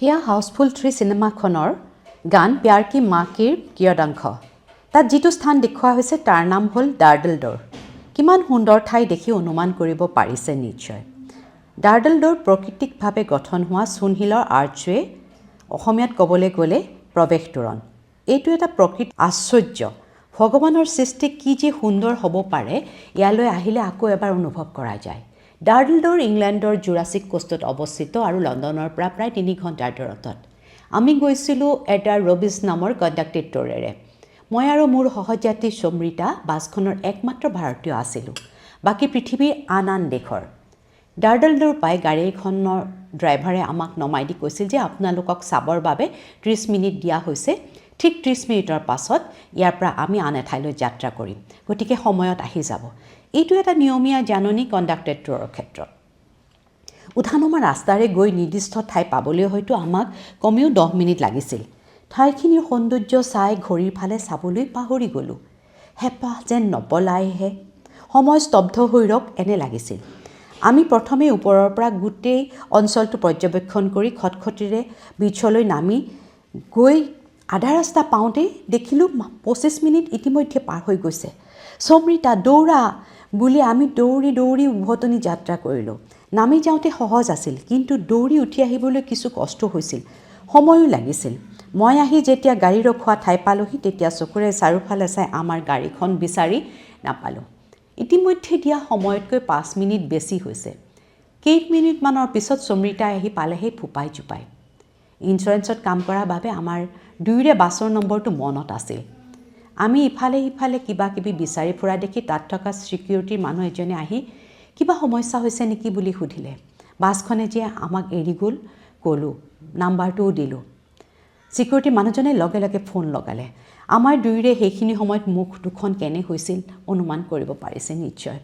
সেয়া হাউচফুল 3 চিনেমাখনৰ গান প্যাৰ কি মাঁ কিৰ কিয়দাংশ তাত যিটো স্থান দেখুওৱা হৈছে তাৰ নাম হ'ল ডাৰ্ডলড'ৰ কিমান সুন্দৰ ঠাই দেখি অনুমান কৰিব পাৰিছে নিশ্চয় ডাৰ্ডলড'ৰ প্ৰকৃতিকভাৱে গঠন হোৱা চূণশিলৰ আৰ্চৱে অসমীয়াত ক'বলৈ গ'লে প্ৰৱেশ তোৰণ এইটো এটা প্ৰকৃত আশ্চৰ্য ভগৱানৰ সৃষ্টি কি যে সুন্দৰ হ'ব পাৰে ইয়ালৈ আহিলে আকৌ এবাৰ অনুভৱ কৰা যায় ডাৰ্ডলড'ৰ ইংলেণ্ডৰ জুৰাছিক কোষ্টত অৱস্থিত আৰু লণ্ডনৰ পৰা প্ৰায় 3 ঘণ্টাৰ দূৰত্বত আমি গৈছিলোঁ এটা ৰবিজ নামৰ কণ্ডাক্টেড ট'ৰেৰে মই আৰু মোৰ সহযাত্ৰী সমৃতা বাছখনৰ একমাত্ৰ ভাৰতীয় আছিলোঁ বাকী পৃথিৱীৰ আন দেশৰ ডাৰ্ডলড'ৰ পাই গাড়ীখনৰ ড্ৰাইভাৰে আমাক নমাই দি কৈছিল যে আপোনালোকক চাবৰ বাবে 30 মিনিট দিয়া হৈছে ঠিক 30 মিনিটৰ পাছত ইয়াৰ পৰা আমি আন এঠাইলৈ যাত্ৰা কৰিম গতিকে সময়ত আহি যাব এইটো এটা নিয়মীয়া জাননী কণ্ডাক্টেড ট'ৰৰ ক্ষেত্ৰত উঠানমা ৰাস্তাৰে গৈ নিৰ্দিষ্ট ঠাই পাবলৈ হয়তো আমাক কমেও 10 মিনিট লাগিছিল ঠাইখিনিৰ সৌন্দৰ্য চাই ঘড়ীৰ ফালে চাবলৈ পাহৰি গ'লোঁ হেঁপাহ যেন নপলাইহে সময় স্তব্ধ হৈ ৰওক এনে লাগিছিল আমি প্ৰথমে ওপৰৰ পৰা গোটেই অঞ্চলটো পৰ্যবেক্ষণ কৰি খটখটিৰে বিচলৈ নামি গৈ আধা ৰাস্তা পাওঁতেই দেখিলোঁ 25 মিনিট ইতিমধ্যে পাৰ হৈ গৈছে সমৃতা দৌৰা বুলি আমি দৌৰি দৌৰি উভতনি যাত্ৰা কৰিলোঁ নামি যাওঁতে সহজ আছিল কিন্তু দৌৰি উঠি আহিবলৈ কিছু কষ্ট হৈছিল সময়ো লাগিছিল মই আহি যেতিয়া গাড়ী ৰখোৱা ঠাই পালোহি তেতিয়া চকুৰে চাৰিওফালে চাই আমাৰ গাড়ীখন বিচাৰি নাপালোঁ ইতিমধ্যে দিয়া সময়তকৈ 5 মিনিট বেছি হৈছে কেইমিনিটমানৰ পিছত সমৃতাই আহি পালেহে ফুপাই জুপাই ইঞ্চুৰেঞ্চত কাম কৰাৰ বাবে আমাৰ দুয়োৰে বাছৰ নম্বৰটো মনত আছিল আমি ইফালে সিফালে কিবা কিবি বিচাৰি ফুৰা দেখি তাত থকা চিকিউৰিটিৰ মানুহ এজনে আহি কিবা সমস্যা হৈছে নেকি বুলি সুধিলে বাছখনে যে আমাক এৰি গ'ল ক'লোঁ নাম্বাৰটোও দিলোঁ চিকিউৰিটি মানুহজনে লগে লগে ফোন লগালে আমাৰ দুয়োৰে সেইখিনি সময়ত মুখ দুখন কেনে হৈছিল অনুমান কৰিব পাৰিছে নিশ্চয়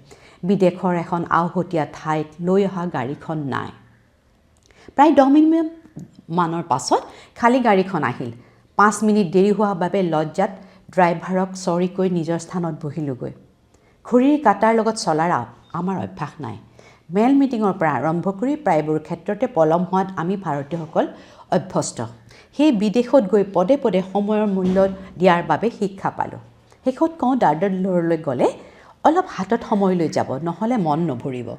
বিদেশৰ এখন আওহতীয়া ঠাইত লৈ অহা গাড়ীখন নাই প্ৰায় 10 মিনিট মানৰ পাছত খালী গাড়ীখন আহিল 5 মিনিট দেৰি হোৱাৰ বাবে লজ্জাত ড্ৰাইভাৰক চৰি কৈ নিজৰ স্থানত বহিলোগৈ ঘড়ীৰ কাটাৰ লগত চলাৰ আমাৰ অভ্যাস নাই মেল মিটিঙৰ পৰা আৰম্ভ কৰি প্ৰায়বোৰ ক্ষেত্ৰতে পলম হোৱাত আমি ভাৰতীয়সকল অভ্যস্ত সেই বিদেশত গৈ পদে পদে সময়ৰ মূল্য দিয়াৰ বাবে শিক্ষা পালোঁ শেষত কওঁ ডাৰ্ডলড'ৰলৈ গ'লে অলপ হাতত সময় লৈ যাব নহ'লে মন নভৰিব